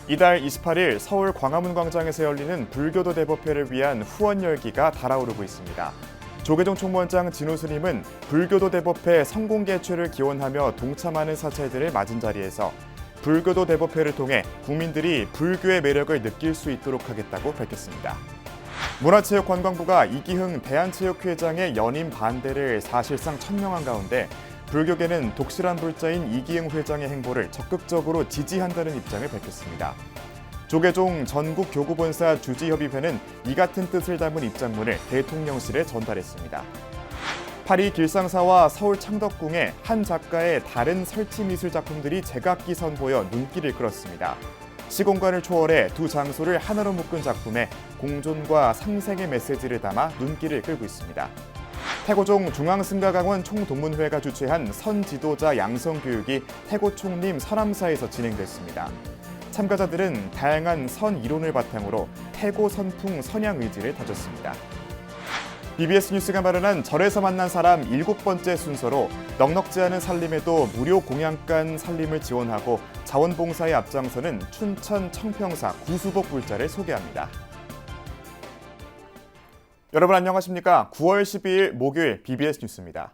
이달 28일 서울 광화문 광장에서 열리는 불교도 대법회를 위한 후원 열기가 달아오르고 있습니다. 조계종 총무원장 진우 스님은 불교도 대법회 성공 개최를 기원하며 동참하는 사찰들을 맞은 자리에서 불교도 대법회를 통해 국민들이 불교의 매력을 느낄 수 있도록 하겠다고 밝혔습니다. 문화체육관광부가 이기흥 대한체육회장의 연임 반대를 사실상 천명한 가운데 불교계는 독실한 불자인 이기흥 회장의 행보를 적극적으로 지지한다는 입장을 밝혔습니다. 조계종 전국교구본사 주지협의회는 이 같은 뜻을 담은 입장문을 대통령실에 전달했습니다. 파리 길상사와 서울 창덕궁의 한 작가의 다른 설치 미술 작품들이 제각기 선보여 눈길을 끌었습니다. 시공간을 초월해 두 장소를 하나로 묶은 작품에 공존과 상생의 메시지를 담아 눈길을 끌고 있습니다. 태고종 중앙승가강원 총동문회가 주최한 선지도자 양성교육이 태고총림 선암사에서 진행됐습니다. 참가자들은 다양한 선 이론을 바탕으로 태고 선풍 선양 의지를 다졌습니다. BBS 뉴스가 마련한 절에서 만난 사람 7번째 순서로 넉넉지 않은 살림에도 무료 공양간 살림을 지원하고 자원봉사에 앞장서는 춘천 청평사 구수복 불자를 소개합니다. 여러분 안녕하십니까? 9월 12일 목요일 BBS 뉴스입니다.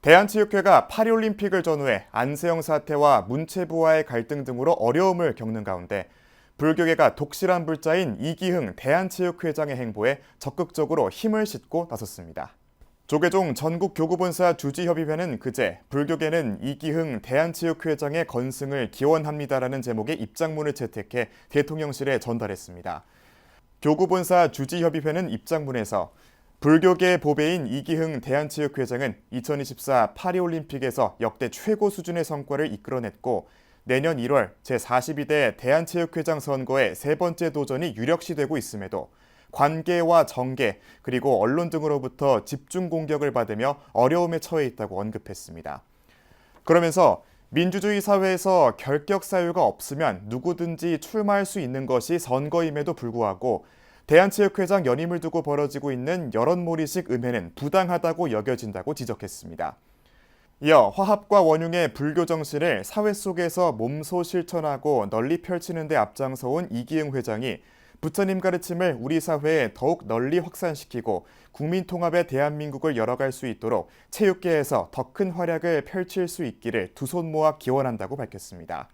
대한체육회가 파리올림픽을 전후해 안세영 사태와 문체부와의 갈등 등으로 어려움을 겪는 가운데 불교계가 독실한 불자인 이기흥 대한체육회장의 행보에 적극적으로 힘을 싣고 나섰습니다. 조계종 전국교구본사 주지협의회는 그제 불교계는 이기흥 대한체육회장의 건승을 기원합니다라는 제목의 입장문을 채택해 대통령실에 전달했습니다. 교구본사 주지협의회는 입장문에서 불교계 보배인 이기흥 대한체육회장은 2024 파리올림픽에서 역대 최고 수준의 성과를 이끌어냈고 내년 1월 제42대 대한체육회장 선거의 세 번째 도전이 유력시되고 있음에도 관계와 정계 그리고 언론 등으로부터 집중 공격을 받으며 어려움에 처해 있다고 언급했습니다. 그러면서 민주주의 사회에서 결격 사유가 없으면 누구든지 출마할 수 있는 것이 선거임에도 불구하고 대한체육회장 연임을 두고 벌어지고 있는 여론몰이식 음해는 부당하다고 여겨진다고 지적했습니다. 이어 화합과 원융의 불교 정신을 사회 속에서 몸소 실천하고 널리 펼치는 데 앞장서온 이기흥 회장이 부처님 가르침을 우리 사회에 더욱 널리 확산시키고 국민 통합의 대한민국을 열어갈 수 있도록 체육계에서 더 큰 활약을 펼칠 수 있기를 두 손 모아 기원한다고 밝혔습니다.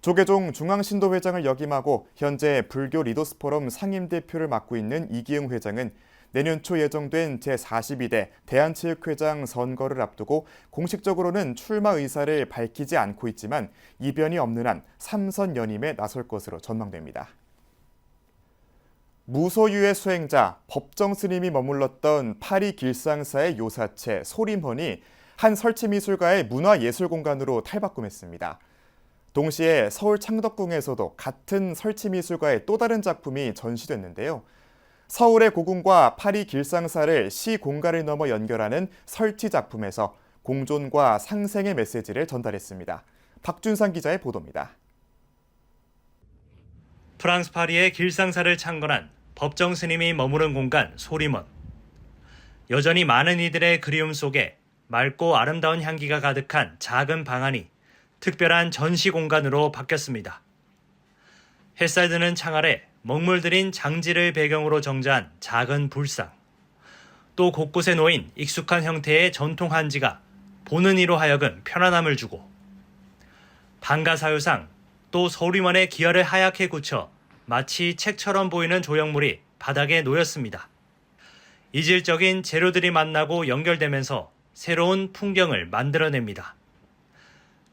조계종 중앙신도회장을 역임하고 현재 불교 리더스 포럼 상임대표를 맡고 있는 이기흥 회장은 내년 초 예정된 제42대 대한체육회장 선거를 앞두고 공식적으로는 출마 의사를 밝히지 않고 있지만 이변이 없는 한 3선 연임에 나설 것으로 전망됩니다. 무소유의 수행자 법정 스님이 머물렀던 파리 길상사의 요사체 소림헌이 한 설치미술가의 문화예술공간으로 탈바꿈했습니다. 동시에 서울 창덕궁에서도 같은 설치미술가의 또 다른 작품이 전시됐는데요. 서울의 고궁과 파리 길상사를 시 공간을 넘어 연결하는 설치 작품에서 공존과 상생의 메시지를 전달했습니다. 박준상 기자의 보도입니다. 프랑스 파리의 길상사를 창건한 법정 스님이 머무른 공간 소림헌. 여전히 많은 이들의 그리움 속에 맑고 아름다운 향기가 가득한 작은 방안이 특별한 전시 공간으로 바뀌었습니다. 햇살 드는 창 아래 먹물들인 장지를 배경으로 정자한 작은 불상, 또 곳곳에 놓인 익숙한 형태의 전통 한지가 보는 이로 하여금 편안함을 주고 방가사유상 또 소림헌의 기혈을 하얗게 굳혀 마치 책처럼 보이는 조형물이 바닥에 놓였습니다. 이질적인 재료들이 만나고 연결되면서 새로운 풍경을 만들어냅니다.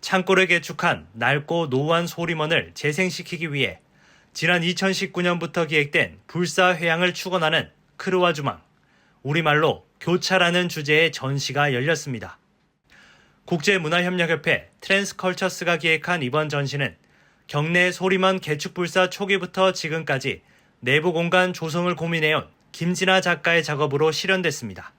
창고를 개축한 낡고 노후한 소림헌을 재생시키기 위해 지난 2019년부터 기획된 불사회양을 축원하는 크루와 주망, 우리말로 교차라는 주제의 전시가 열렸습니다. 국제문화협력협회 트랜스컬처스가 기획한 이번 전시는 경내 소림헌 개축불사 초기부터 지금까지 내부 공간 조성을 고민해온 김진아 작가의 작업으로 실현됐습니다.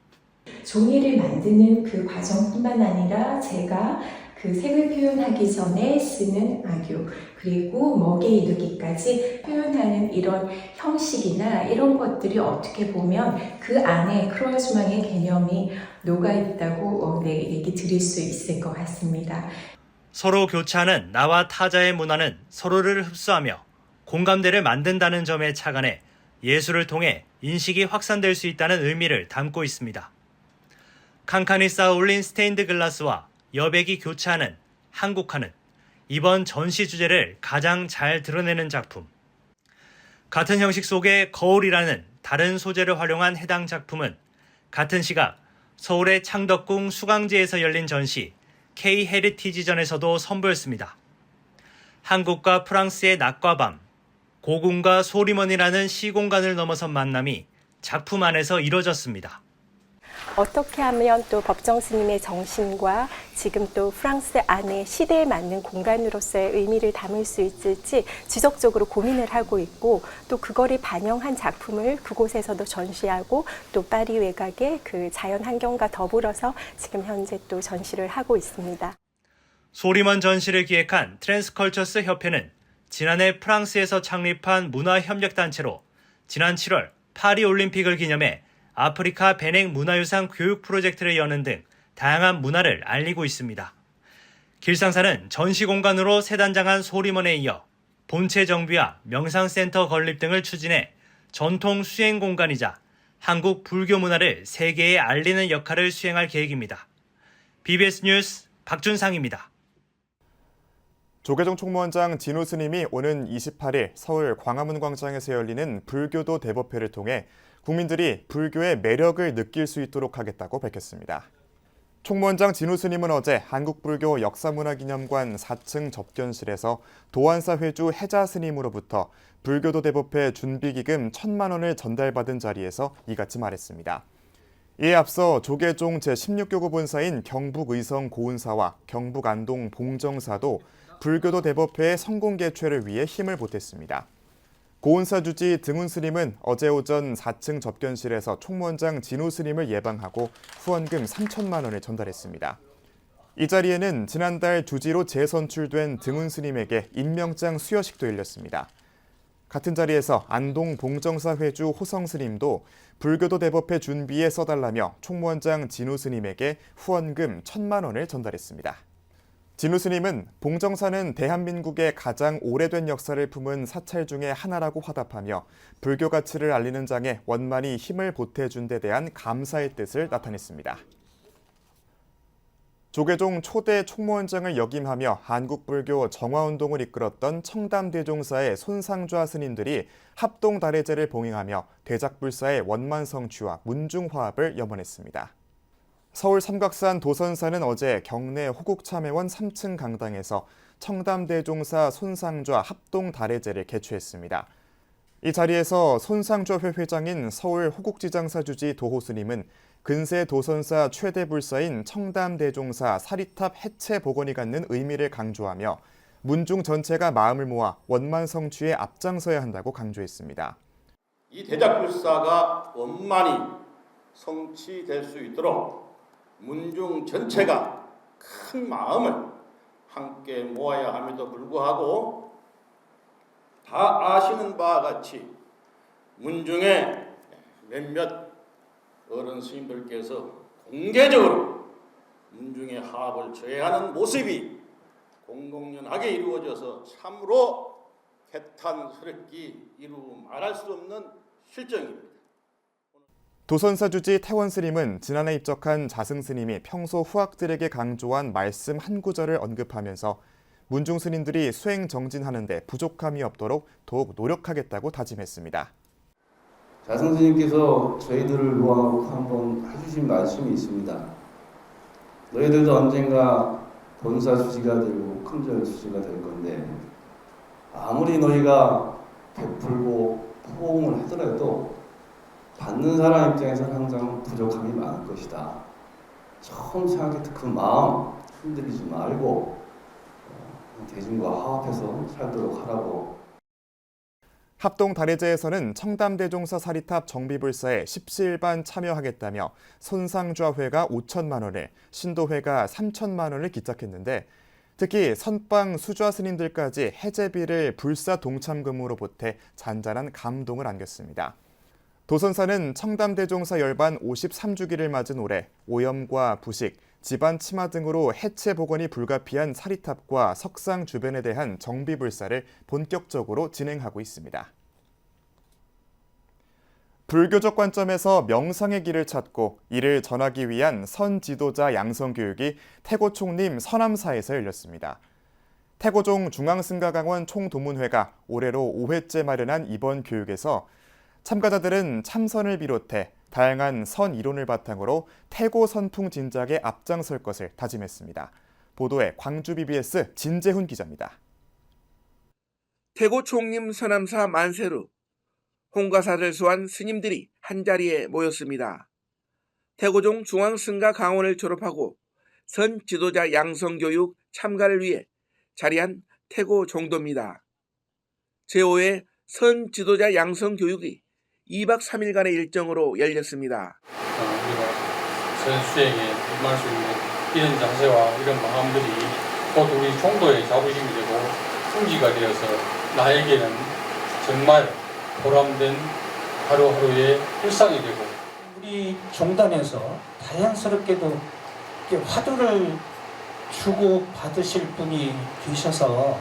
종이를 만드는 그 과정뿐만 아니라 제가 그 색을 표현하기 전에 쓰는 악유, 그리고 먹에 이르기까지 표현하는 이런 형식이나 이런 것들이 어떻게 보면 그 안에 크루아주망의 개념이 녹아있다고 얘기 드릴 수 있을 것 같습니다. 서로 교차하는 나와 타자의 문화는 서로를 흡수하며 공감대를 만든다는 점에 착안해 예술을 통해 인식이 확산될 수 있다는 의미를 담고 있습니다. 칸칸이 쌓아 올린 스테인드 글라스와 여백이 교차하는 한국화는 이번 전시 주제를 가장 잘 드러내는 작품. 같은 형식 속의 거울이라는 다른 소재를 활용한 해당 작품은 같은 시각 서울의 창덕궁 수강지에서 열린 전시 K 헤리티지전에서도 선보였습니다. 한국과 프랑스의 낮과 밤, 고궁과 소리먼이라는 시공간을 넘어선 만남이 작품 안에서 이뤄졌습니다. 어떻게 하면 또 법정 스님의 정신과 지금 또 프랑스 안에 시대에 맞는 공간으로서의 의미를 담을 수 있을지 지속적으로 고민을 하고 있고, 또 그거를 반영한 작품을 그곳에서도 전시하고 또 파리 외곽의 그 자연 환경과 더불어서 지금 현재 또 전시를 하고 있습니다. 소리먼 전시를 기획한 트랜스컬처스 협회는 지난해 프랑스에서 창립한 문화협력단체로 지난 7월 파리 올림픽을 기념해 아프리카 베냉 문화유산 교육 프로젝트를 여는 등 다양한 문화를 알리고 있습니다. 길상사는 전시 공간으로 새 단장한 소리먼에 이어 본체 정비와 명상센터 건립 등을 추진해 전통 수행 공간이자 한국 불교 문화를 세계에 알리는 역할을 수행할 계획입니다. BBS 뉴스 박준상입니다. 조계종 총무원장 진우 스님이 오는 28일 서울 광화문광장에서 열리는 불교도 대법회를 통해 국민들이 불교의 매력을 느낄 수 있도록 하겠다고 밝혔습니다. 총무원장 진우 스님은 어제 한국불교 역사문화기념관 4층 접견실에서 도안사 회주 해자 스님으로부터 불교도 대법회 준비기금 1,000만 원을 전달받은 자리에서 이같이 말했습니다. 이에 앞서 조계종 제16교구 본사인 경북의성 고운사와 경북안동 봉정사도 불교도 대법회의 성공 개최를 위해 힘을 보탰습니다. 고운사 주지 등운 스님은 어제 오전 4층 접견실에서 총무원장 진우 스님을 예방하고 후원금 3천만 원을 전달했습니다. 이 자리에는 지난달 주지로 재선출된 등운 스님에게 임명장 수여식도 열렸습니다. 같은 자리에서 안동 봉정사 회주 호성 스님도 불교도 대법회 준비에 써달라며 총무원장 진우 스님에게 후원금 1,000만 원을 전달했습니다. 진우 스님은 봉정사는 대한민국의 가장 오래된 역사를 품은 사찰 중의 하나라고 화답하며 불교 가치를 알리는 장에 원만히 힘을 보태준 데 대한 감사의 뜻을 나타냈습니다. 조계종 초대 총무원장을 역임하며 한국불교 정화운동을 이끌었던 청담대종사의 손상좌 스님들이 합동다래제를 봉행하며 대작불사의 원만성취와 문중화합을 염원했습니다. 서울 삼각산 도선사는 어제 경내 호국참회원 3층 강당에서 청담대종사 손상좌 합동다래제를 개최했습니다. 이 자리에서 손상좌회 회장인 서울 호국지장사 주지 도호스님은 근세 도선사 최대 불사인 청담대종사 사리탑 해체 복원이 갖는 의미를 강조하며 문중 전체가 마음을 모아 원만성취에 앞장서야 한다고 강조했습니다. 이 대작불사가 원만히 성취될 수 있도록 문중 전체가 큰 마음을 함께 모아야 함에도 불구하고 다 아시는 바와 같이 문중의 몇몇 어른 스님들께서 공개적으로 문중의 화합을 저해하는 모습이 공공연하게 이루어져서 참으로 개탄스럽게 이루 말할 수 없는 실정입니다. 도선사 주지 태원 스님은 지난해 입적한 자승 스님이 평소 후학들에게 강조한 말씀 한 구절을 언급하면서 문중 스님들이 수행 정진하는 데 부족함이 없도록 더욱 노력하겠다고 다짐했습니다. 자승 스님께서 저희들을 모아놓고 한번 해주신 말씀이 있습니다. 너희들도 언젠가 본사 주지가 되고 큰절 주지가 될 건데 아무리 너희가 베풀고 포옹을 하더라도 받는 사람 입장에서는 항상 부족함이 많을 것이다. 처음 생각했던 그 마음 흔들리지 말고 대중과 화합해서 살도록 하라고. 합동다래제에서는 청담대종사 사리탑 정비불사에 십시일반 참여하겠다며 손상좌회가 5천만 원을, 신도회가 3천만 원을 기착했는데 특히 선방 수좌 스님들까지 해제비를 불사 동참금으로 보태 잔잔한 감동을 안겼습니다. 도선사는 청담대종사 열반 53주기를 맞은 올해 오염과 부식, 집안 치마 등으로 해체 복원이 불가피한 사리탑과 석상 주변에 대한 정비 불사를 본격적으로 진행하고 있습니다. 불교적 관점에서 명상의 길을 찾고 이를 전하기 위한 선 지도자 양성 교육이 태고총림 서남사에서 열렸습니다. 태고종 중앙승가강원 총도문회가 올해로 5회째 마련한 이번 교육에서 참가자들은 참선을 비롯해 다양한 선 이론을 바탕으로 태고 선풍 진작에 앞장설 것을 다짐했습니다. 보도에 광주 BBS 진재훈 기자입니다. 태고 총림 서남사 만세루 홍가사를 소환 스님들이 한자리에 모였습니다. 태고종 중앙승가 강원을 졸업하고 선 지도자 양성교육 참가를 위해 자리한 태고 종도입니다. 제5회 선 지도자 양성교육이 2박 3일간의 일정으로 열렸습니다. 우리가 선수에게 임할 수 있는 이런 자세와 이런 마음들이 곧 우리 종도의 자부심이 되고 풍지가 되어서 나에게는 정말 보람된 하루하루의 일상이 되고, 우리 종단에서 다양스럽게도 화두를 주고 받으실 분이 계셔서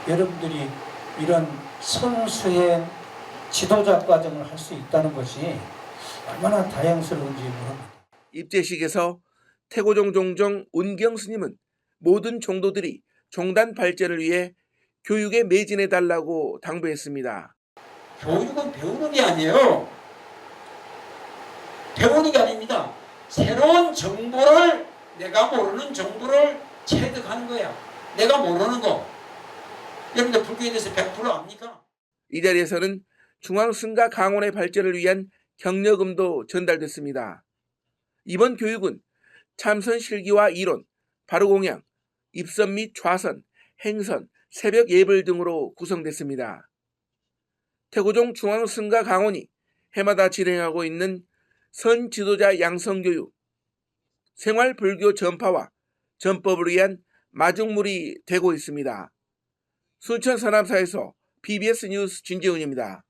여러분들이 이런 선수의 지도자 과정을 할 수 있다는 것이 얼마나 다양스러운지 모릅니다. 입제식에서 태고종 종정 운경 스님은 모든 종도들이 종단 발전을 위해 교육에 매진해달라고 당부했습니다. 교육은 배우는 게 아니에요. 배우는 게 아닙니다. 새로운 정보를, 내가 모르는 정보를 체득하는 거야. 내가 모르는 거. 여러분들 불교에 대해서 100% 압니까? 이 자리에서는 중앙승가 강원의 발전을 위한 격려금도 전달됐습니다. 이번 교육은 참선 실기와 이론, 바로공양, 입선 및 좌선, 행선, 새벽 예불 등으로 구성됐습니다. 태고종 중앙승가 강원이 해마다 진행하고 있는 선 지도자 양성교육, 생활 불교 전파와 전법을 위한 마중물이 되고 있습니다. 순천 서남사에서 BBS 뉴스 진재훈입니다.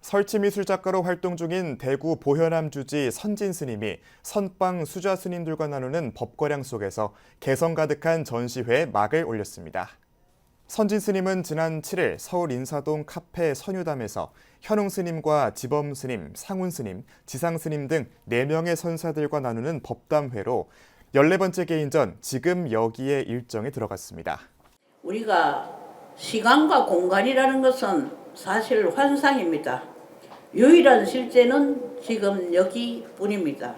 설치미술작가로 활동 중인 대구 보현암 주지 선진 스님이 선방 수자 스님들과 나누는 법거량 속에서 개성 가득한 전시회에 막을 올렸습니다. 선진 스님은 지난 7일 서울 인사동 카페 선유담에서 현웅 스님과 지범 스님, 상훈 스님, 지상 스님 등 4명의 선사들과 나누는 법담회로 14번째 개인전 지금 여기에 일정에 들어갔습니다. 우리가 시간과 공간이라는 것은 사실 환상입니다. 유일한 실제는 지금 여기뿐입니다.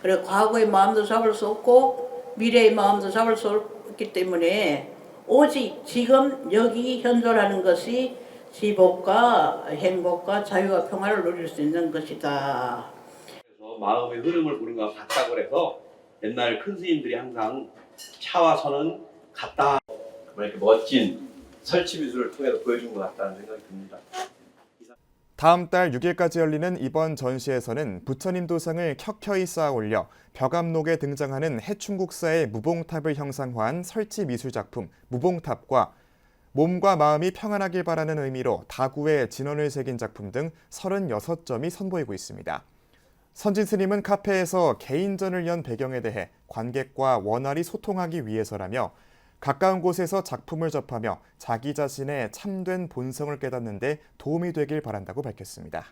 그래 과거의 마음도 잡을 수 없고 미래의 마음도 잡을 수 없기 때문에 오직 지금 여기 현존하는 것이 지복과 행복과 자유와 평화를 누릴 수 있는 것이다. 그래서 마음의 흐름을 보는 것 같다고 해서 옛날 큰 스님들이 항상 차와 선은 같다. 이렇게 멋진 설치 미술을 통해서 보여준 것 같다는 생각이 듭니다. 다음 달 6일까지 열리는 이번 전시에서는 부처님 도상을 켜켜이 쌓아 올려 벽암록에 등장하는 해충국사의 무봉탑을 형상화한 설치 미술작품 무봉탑과 몸과 마음이 평안하길 바라는 의미로 다구의 진원을 새긴 작품 등 36점이 선보이고 있습니다. 선진 스님은 카페에서 개인전을 연 배경에 대해 관객과 원활히 소통하기 위해서라며 가까운 곳에서 작품을 접하며 자기 자신의 참된 본성을 깨닫는 데 도움이 되길 바란다고 밝혔습니다.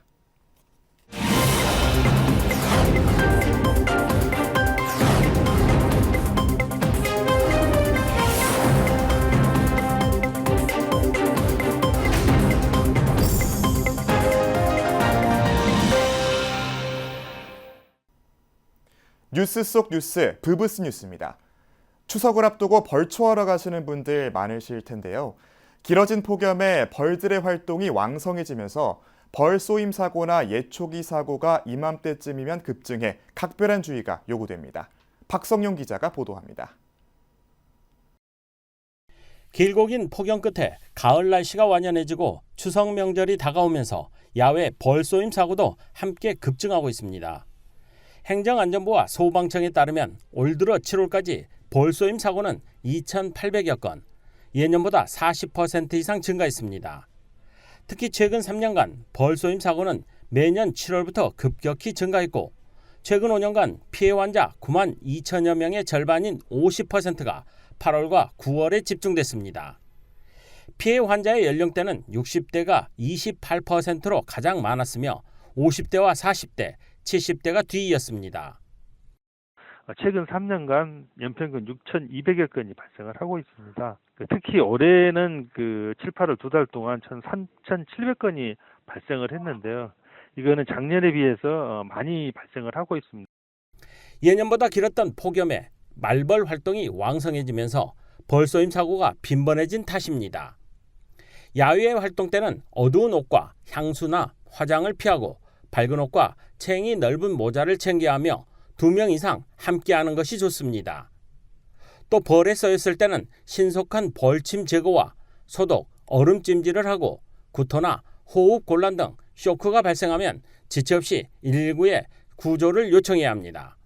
뉴스 속 뉴스, 브브스 뉴스입니다. 추석을 앞두고 벌초하러 가시는 분들 많으실 텐데요. 길어진 폭염에 벌들의 활동이 왕성해지면서 벌 쏘임 사고나 예초기 사고가 이맘때쯤이면 급증해 각별한 주의가 요구됩니다. 박성용 기자가 보도합니다. 길고 긴 폭염 끝에 가을 날씨가 완연해지고 추석 명절이 다가오면서 야외 벌 쏘임 사고도 함께 급증하고 있습니다. 행정안전부와 소방청에 따르면 올 들어 7월까지 벌쏘임 사고는 2,800여 건, 예년보다 40% 이상 증가했습니다. 특히 최근 3년간 벌쏘임 사고는 매년 7월부터 급격히 증가했고 최근 5년간 피해 환자 9만 2천여 명의 절반인 50%가 8월과 9월에 집중됐습니다. 피해 환자의 연령대는 60대가 28%로 가장 많았으며 50대와 40대, 70대가 뒤이었습니다. 최근 3년간 연평균 6,200여 건이 발생을 하고 있습니다. 특히 올해는 7, 8월 2달 동안 3,700건이 발생을 했는데요. 이거는 작년에 비해서 많이 발생을 하고 있습니다. 예년보다 길었던 폭염에 말벌 활동이 왕성해지면서 벌쏘임 사고가 빈번해진 탓입니다. 야외 활동 때는 어두운 옷과 향수나 화장을 피하고 밝은 옷과 챙이 넓은 모자를 챙겨야 하며 2명 이상 함께하는 것이 좋습니다. 또 벌에 쏘였을 때는 신속한 벌침 제거와 소독, 얼음찜질을 하고 구토나 호흡 곤란 등 쇼크가 발생하면 지체 없이 119에 구조를 요청해야 합니다.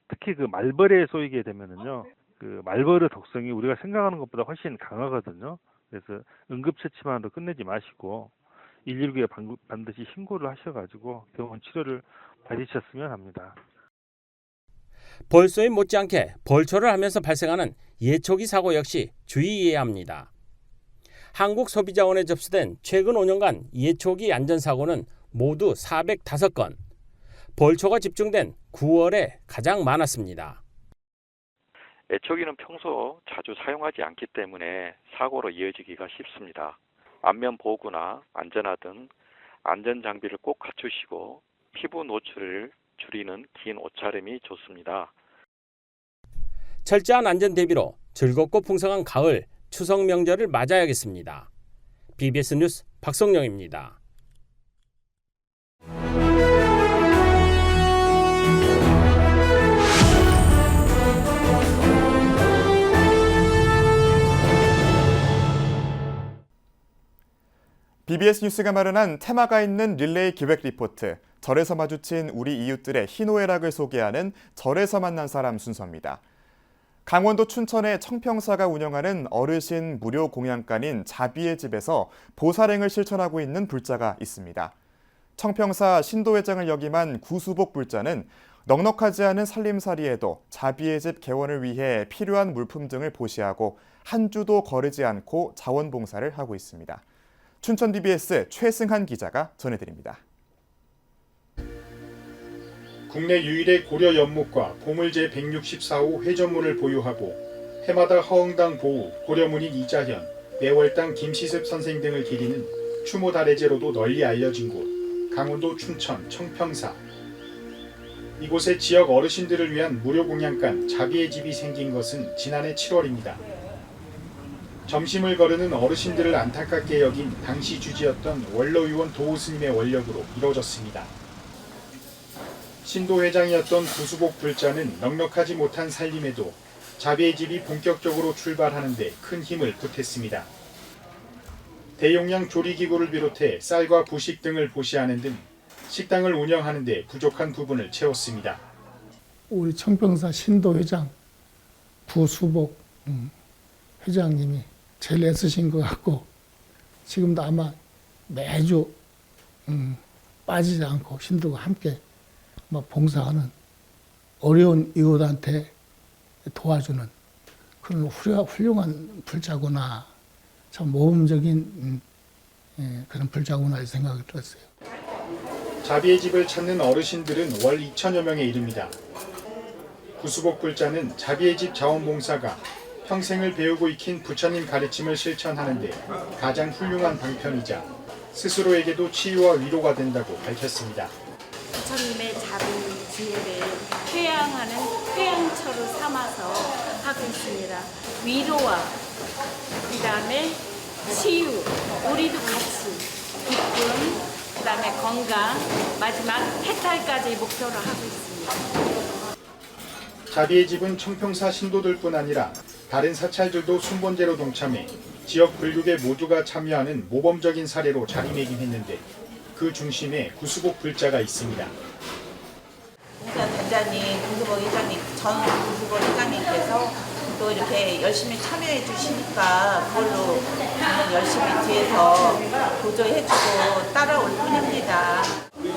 특히 말벌에 쏘이게 되면은요, 말벌의 독성이 우리가 생각하는 것보다 훨씬 강하거든요. 그래서 응급처치만으로 끝내지 마시고 119에 반드시 신고를 하셔가지고 병원 치료를 받으셨으면 합니다. 벌쏘임 못지않게 벌초를 하면서 발생하는 예초기 사고 역시 주의해야 합니다. 한국소비자원에 접수된 최근 5년간 예초기 안전사고는 모두 405건, 벌초가 집중된 9월에 가장 많았습니다. 예초기는 평소 자주 사용하지 않기 때문에 사고로 이어지기가 쉽습니다. 안면 보호구나 안전화 등 안전장비를 꼭 갖추시고 피부 노출을 줄이는 긴 옷차림이 좋습니다. 철저한 안전 대비로 즐겁고 풍성한 가을, 추석 명절을 맞아야겠습니다. BBS 뉴스 박성영입니다. BBS 뉴스가 마련한 테마가 있는 릴레이 기획 리포트, 절에서 마주친 우리 이웃들의 희노애락을 소개하는 절에서 만난 사람 순서입니다. 강원도 춘천의 청평사가 운영하는 어르신 무료 공양간인 자비의 집에서 보살행을 실천하고 있는 불자가 있습니다. 청평사 신도회장을 역임한 구수복 불자는 넉넉하지 않은 살림살이에도 자비의 집 개원을 위해 필요한 물품 등을 보시하고 한 주도 거르지 않고 자원봉사를 하고 있습니다. 춘천 BBS 최승한 기자가 전해드립니다. 국내 유일의 고려 연못과 보물 제164호 회전문을 보유하고 해마다 허흥당 보우, 고려문인 이자현, 매월당 김시습 선생 등을 기리는 추모 다래제로도 널리 알려진 곳, 강원도 춘천 청평사. 이곳에 지역 어르신들을 위한 무료 공양간 자비의 집이 생긴 것은 지난해 7월입니다. 점심을 거르는 어르신들을 안타깝게 여긴 당시 주지였던 원로의원 도우스님의 원력으로 이루어졌습니다. 신도회장이었던 구수복 불자는 넉넉하지 못한 살림에도 자비의 집이 본격적으로 출발하는 데 큰 힘을 보탰습니다. 대용량 조리기구를 비롯해 쌀과 부식 등을 보시하는 등 식당을 운영하는 데 부족한 부분을 채웠습니다. 우리 청평사 신도회장 구수복 회장님이 제일 애쓰신 것 같고 지금도 아마 매주 빠지지 않고 신도가 함께 봉사하는 어려운 이웃한테 도와주는 그런 훌륭한 불자구나, 참 모범적인 그런 불자구나 이 생각이 들었어요. 자비의 집을 찾는 어르신들은 월 2천여 명에 이릅니다. 구수복 불자는 자비의 집 자원봉사가 평생을 배우고 익힌 부처님 가르침을 실천하는 데 가장 훌륭한 방편이자 스스로에게도 치유와 위로가 된다고 밝혔습니다. 부처님의 자비 지혜를 회양하는 회양처로 삼아서 하고 있습니다. 위로와 그다음에 치유, 우리도 같이 기쁨, 그다음에 건강, 마지막 해탈까지 목표로 하고 있습니다. 자비의 집은 청평사 신도들뿐 아니라 다른 사찰들도 순번제로 동참해 지역 불교계 모두가 참여하는 모범적인 사례로 자리매김했는데 그 중심에 구수복 불자가 있습니다. 단장님, 구수복 회장님, 전 구수복 회장님께서 또 이렇게 열심히 참여해 주시니까 그걸로 저는 열심히 뒤에서 보조해주고 따라올 뿐입니다.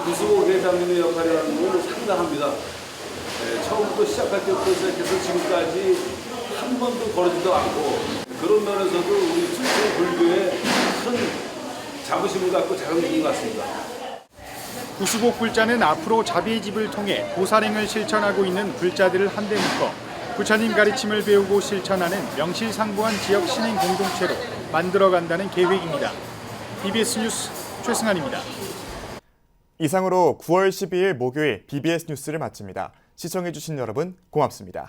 구수복 회장님의 역할이라는 건 상당합니다. 처음부터 시작할 때부터 시작해서 지금까지 한 번도 거르지도 않고 그런 면에서도 우리 출생 불교에 큰 자부심을 갖고 자랑스러운 것 같습니다. 구수복 불자는 앞으로 자비의 집을 통해 보살행을 실천하고 있는 불자들을 한데 묶어 부처님 가르침을 배우고 실천하는 명실상부한 지역 신행 공동체로 만들어간다는 계획입니다. BBS 뉴스 최승환입니다. 이상으로 9월 12일 목요일 BBS 뉴스를 마칩니다. 시청해주신 여러분 고맙습니다.